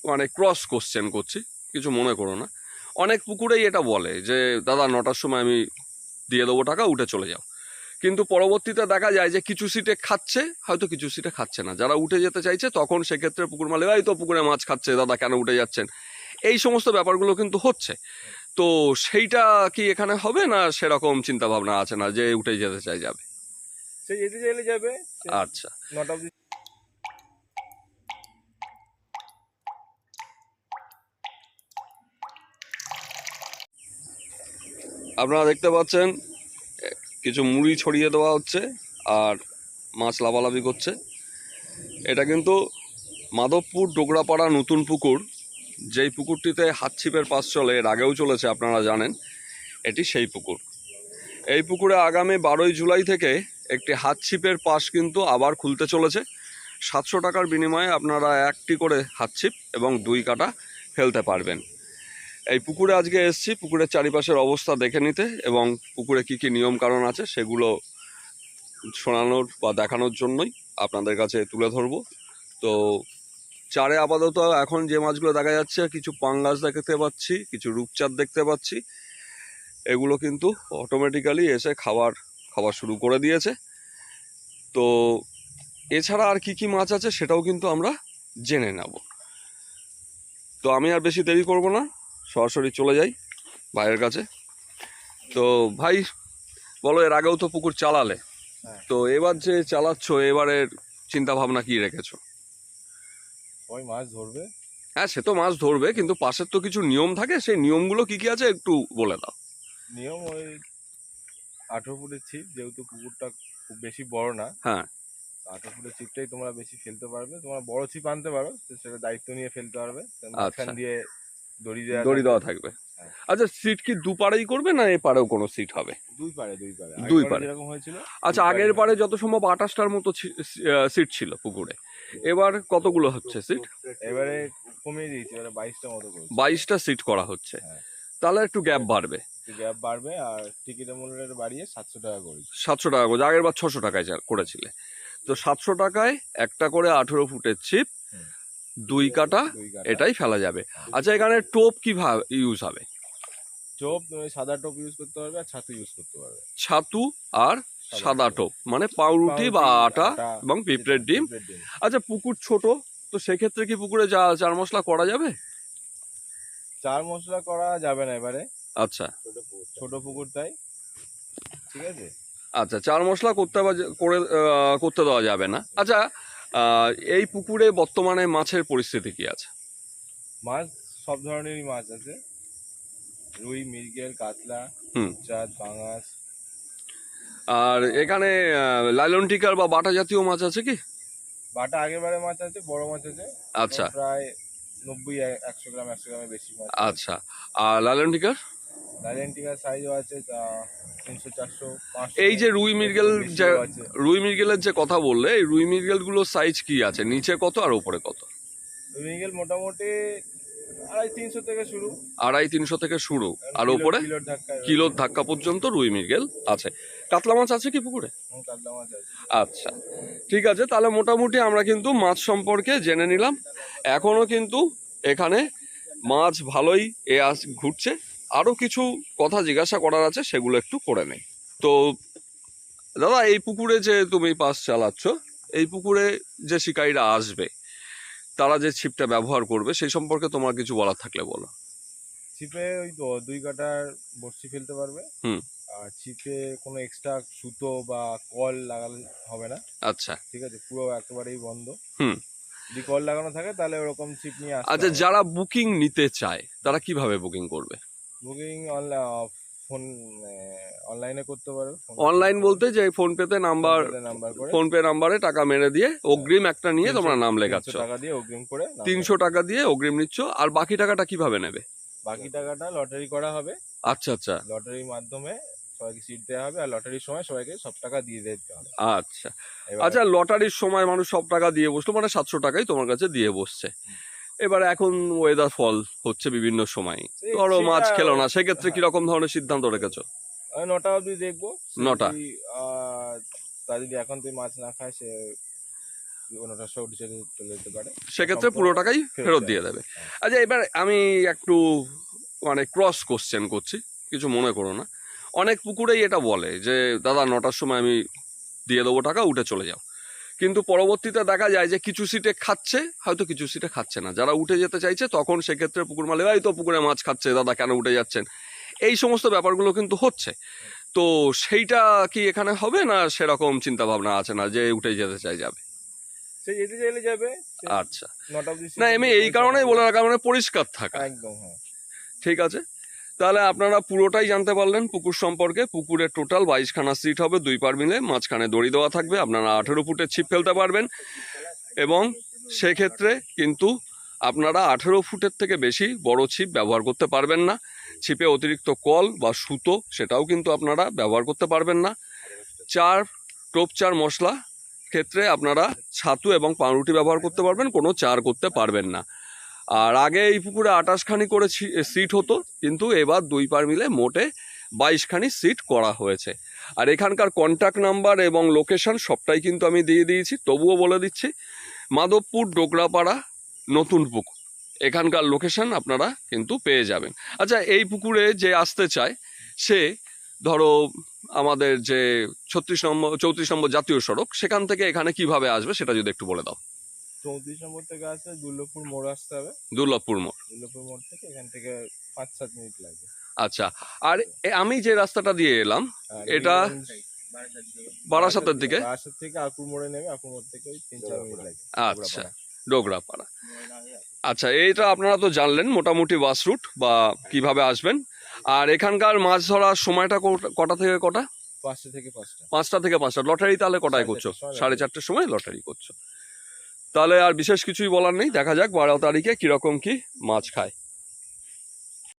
মানে cross question করছি, কিছু মনে করো না। অনেক পুকুরেই এটা বলে যে দাদা 9টার সময় আমি দিয়ে দেবো টাকা, উঠে চলে যাও। কিন্তু পরবর্তীতে দেখা যায় যে কিছু সিটে খাচ্ছে, হয়তো কিছু সিটে খাচ্ছে না। যারা উঠে যেতে চাইছে তখন সেক্ষেত্রে পুকুর মালিক, এই তো পুকুরে মাছ খাচ্ছে দাদা, কেন উঠে যাচ্ছেন, এই সমস্ত ব্যাপারগুলো কিন্তু হচ্ছে। তো সেইটা কি এখানে হবে না সেরকম চিন্তা ভাবনা আছে না যে উঠে যেতে চাই যাবে? সে যেতে চাইলে যাবে। আচ্ছা, 9টা অবধি। আপনারা দেখতে পাচ্ছেন কিছু মুড়ি ছড়িয়ে দেওয়া হচ্ছে আর মাছ লাফালাফি করছে। এটা কিন্তু মাধবপুর ডোগরাপাড়া নতুন পুকুর, যেই পুকুরটিতে হাতছিপের পাস চলে, এর আগেও চলেছে আপনারা জানেন, এটি সেই পুকুর। এই পুকুরে আগামী 12ই জুলাই থেকে একটি হাতছিপের পাস কিন্তু আবার খুলতে চলেছে। 700 টাকার বিনিময়ে আপনারা একটি করে হাতছিপ এবং 2 কাটা ফেলতে পারবেন। এই পুকুরে আজকে এসেছি পুকুরের চারিপাশের অবস্থা দেখে নিতে এবং পুকুরে কি কি নিয়ম কানুন আছে সেগুলো শোনানোর বা দেখানোর জন্যই আপনাদের কাছে তুলে ধরবো। তো চারে আপাতত এখন যে মাছগুলো দেখা যাচ্ছে, কিছু পাঙ্গাস দেখতে পাচ্ছি, কিছু রূপচাঁদ দেখতে পাচ্ছি। এগুলো কিন্তু অটোমেটিক্যালি এসে খাবার শুরু করে দিয়েছে। তো এছাড়া আর কি কি মাছ আছে সেটাও কিন্তু আমরা জেনে নেব। তো আমি আর বেশি দেরি করব না, সরাসরি চলে যাই ভাইয়ের কাছে। তো ভাই বলো, এর আগেও তো পুকুর চালালে, তো এবার যে চালাচ্ছ এবারের চিন্তা ভাবনা কি রেখেছো? ওই মাছ ধরবে। হ্যাঁ, সে তো মাছ ধরবে, কিন্তু পাশের তো কিছু নিয়ম থাকে, সেই নিয়মগুলো কি কি আছে একটু বলে দাও। নিয়ম ওই 18 ফুটের ছিপ, যেহেতু পুকুরটা খুব বেশি বড় না। হ্যাঁ, 18 ফুটের ছিপটাই তোমরা বেশি ফেলতে পারবে। তোমরা বড় ছিপ আনতে পারো, তো সেটা দায়িত্ব নিয়ে ফেলতে পারবে। মাঝখান আচ্ছা, দিয়ে দড়ি দড়ি দেওয়া দেওয়া থাকবে। থাকবে। হ্যাঁ। আচ্ছা, সিট কি দুপারেই করবে না এপারেও কোনো সিট হবে? দুই পারে। দুই আগের পারে। যেরকম হয়েছিল। আচ্ছা, দুই আগের পারেই পারে হবে। যত সম্ভব 28টার মতো সিট ছিল পুকুরে, এবার কতগুলো হচ্ছে সিট? এবারে কমিয়ে দিয়েছি, এবারে 22টা মতো করেছি। 22টা সিট করা হচ্ছে। হ্যাঁ। তাহলে একটু গ্যাপ বাড়বে। একটু গ্যাপ বাড়বে, আর টিকিটের মূল্যটা বাড়িয়ে 700 টাকা করেছি। 700 টাকা করে, আগের বার 600 টাকায় করেছিলে। তো 700 টাকায় একটা করে 18 ফুটের ছিপ, 2 কাটা, দুই কাটা। এটাই ফেলা যাবে। আচ্ছা, এখানে টোপ কিভাবে ইউজ হবে? টোপ সাদা টোপ ইউজ করতে পারবে, আর ছাতু ইউজ করতে পারবে। ছাতু আর সাদা টোপ, মানে পাউরুটি বা আটা এবং পিঁপড়ের ডিম। আচ্ছা, পুকুর ছোট, তো সেক্ষেত্রে কি পুকুরে চার মশলা করা যাবে? চার মশলা করা যাবে না এবারে। আচ্ছা ছোট পুকুর তাই। ঠিক আছে। আচ্ছা, চার মশলা করতে দেওয়া যাবে না। আচ্ছা, এই পুকুরে বর্তমানে মাছের পরিস্থিতি কি আছে? মাছ সব ধরনেরই মাছ আছে। রুই, মৃগেল, কাতলা, চাঁদ, পাঙাশ। আর এখানে লাইলন টিকার বা বাটা জাতীয় মাছ আছে কি? বাটা আগেরবারে মাছ আছে, বড় মাছ আছে। আচ্ছা, প্রায় 90 100 গ্রাম, 100 গ্রামের বেশি মাছ। আচ্ছা, আর লাইলন টিকার? লাইলেন্টিকার সাইজও আছে, তা 300 400 500। এই যে রুই মৃগেলের যে কথা বললে, এই রুই মৃগেলগুলোর সাইজ কি আছে, নিচে কত আর উপরে কত? রুই মৃগেল মোটামুটি 250-300 থেকে শুরু। 250-300 থেকে শুরু, আর উপরে কিলোর ধাক্কা পর্যন্ত রুই মৃগেল আছে। কাতলা মাছ আছে কি পুকুরে? কাতলা মাছ আছে। আচ্ছা, ঠিক আছে, তাহলে মোটামুটি আমরা কিন্তু মাছ সম্পর্কে জেনে নিলাম। এখনো কিন্তু এখানে মাছ ভালোই ঘুরছে। আরো কিছু কথা জিজ্ঞাসা করার আছে, সেগুলো একটু করে নেই। তো দাদা, এই পুকুরে যে তুমি পাস চালাচ্ছ, এই পুকুরে যে শিকারীরা আসবে, তারা যে ছিপটা ব্যবহার করবে, সেই সম্পর্কে তোমার কিছু বলার থাকলে বলো। ছিপে ওই 2 কাটার বড়শি ফেলতে পারবে। আর ছিপে কোনো এক্সট্রা সুতো বা কল লাগালে হবে না। আচ্ছা, ঠিক আছে, পুরো একেবারেই বন্ধ। যদি কল লাগানো থাকে তাহলে ওরকম ছিপ নিয়ে আসতে আচ্ছা, হবে। যারা বুকিং নিতে চায় তারা কিভাবে বুকিং করবে? বুকিং অনলাইনে করতে পারো। অনলাইন বলতে যে ফোনপেতে ফোনপে নাম্বারে টাকা মেরে দিয়ে অগ্রিম একটা নিয়ে তোমরা নাম লেখাচ্ছ, 300 টাকা দিয়ে অগ্রিম করে। 300 টাকা দিয়ে অগ্রিম নিচ্ছ, আর বাকি টাকাটা কিভাবে নেবে? বাকি টাকাটা লটারি করা হবে। আচ্ছা আচ্ছা, লটারির মাধ্যমে সবাইকে সিট দেওয়া হবে, আর লটারির সময় সবাইকে সব টাকা দিয়ে দিতে হবে। আচ্ছা আচ্ছা, লটারির সময় মানুষ সব টাকা দিয়ে বসলো, মানে 700 টাকাই তোমার কাছে দিয়ে বসছে। এবার এখন ওয়েদার ফল হচ্ছে বিভিন্ন সময়, ধরো মাছ খেলো না, সেক্ষেত্রে কিরকম ধরনের সিদ্ধান্ত রেখেছো? 9টা অবধি দেখবো। 9টা। তা যদি এখন তুই মাছ না খায়, সে ওনারা সব ছেড়ে চলে যেতে পারে। সেক্ষেত্রে পুরো টাকাই ফেরত দিয়ে দেবে। আচ্ছা, এবার আমি একটু মানে ক্রস কোশ্চেন করছি, কিছু মনে করো না। অনেক পুকুরেই এটা বলে যে দাদা 9টার সময় আমি দিয়ে দেবো টাকা, উঠে চলে যাও। কিন্তু পরবর্তীতে দেখা যায় যে কিছু সিটে খাচ্ছে, হয়তো কিছু সিটে খাচ্ছে না। যারা উঠে যেতে চাইছে তখন সেক্ষেত্রে পুকুর মালিক, এই তো পুকুরে মাছ খাচ্ছে দাদা, কেন উঠে যাচ্ছেন, এই সমস্ত ব্যাপারগুলো কিন্তু হচ্ছে। তো সেইটা কি এখানে হবে না সেরকম চিন্তা ভাবনা আছে না, যে উঠে যেতে চাই যাবে? সে যেতে চাইলে যাবে। আচ্ছা, 9টা অবধি না আমি এই কারণেই বলে রাখা, মানে পরিষ্কার থাকা। একদম, হ্যাঁ। ঠিক আছে, তাহলে আপনারা পুরোটাই জানতে পারলেন পুকুর সম্পর্কে। পুকুরের টোটাল 22খানা সিট হবে, 2 পার মিলে, মাঝখানে দড়ি দেওয়া থাকবে। আপনারা 18 ফুটের ছিপ ফেলতে পারবেন, এবং সেক্ষেত্রে কিন্তু আপনারা 18 ফুটের থেকে বেশি বড় ছিপ ব্যবহার করতে পারবেন না। ছিপে অতিরিক্ত কল বা সুতো সেটাও কিন্তু আপনারা ব্যবহার করতে পারবেন না। টোপ চার মশলা ক্ষেত্রে আপনারা ছাতু এবং পাউরুটি ব্যবহার করতে পারবেন, কোনো চার করতে পারবেন না। আর আগে এই পুকুরে 28খানি করে সিট হতো, কিন্তু এবার 2 পার মিলে মোটে 22খানি সিট করা হয়েছে। আর এখানকার কন্ট্যাক্ট নাম্বার এবং লোকেশন সবটাই কিন্তু আমি দিয়ে দিয়েছি, তবুও বলে দিচ্ছি। মাধবপুর ডোগরাপাড়া নতুন পুকুর, এখানকার লোকেশন আপনারা কিন্তু পেয়ে যাবেন। আচ্ছা, এই পুকুরে যে আসতে চায় সে ধরো আমাদের যে 34 নম্বর জাতীয় সড়ক, সেখান থেকে এখানে কিভাবে আসবে সেটা যদি একটু বলে দাও। 34 নম্বর থেকে আসলে দুর্লভপুর মোড় আসতে হবে। দুর্লভপুর মোড় থেকে এখান থেকে 5-7 মিনিট লাগবে। আচ্ছা, আর আমি যে রাস্তাটা দিয়ে এলাম এটা বারাসাতের দিকে, বারাসাত থেকে আকুর মোড়ে নেমে, আকুর মোড় থেকে ওই 3-4 মিনিট লাগে। আচ্ছা, ডোগরাপাড়া। আচ্ছা, এইটা আপনারা তো জানলেন মোটামুটি বাস রুট বা কিভাবে আসবেন। আর এখানকার মাছ ধরার সময়টা কটা থেকে কটা? 5টা থেকে 5টা। 5টা থেকে 5টা। লটারি তাহলে কটায় করছো? 4:30টার সময় লটারি করছো। তাহলে আর বিশেষ কিছুই বলার নেই, দেখা যাক 12 তারিখে কিরকম কি মাছ খায়।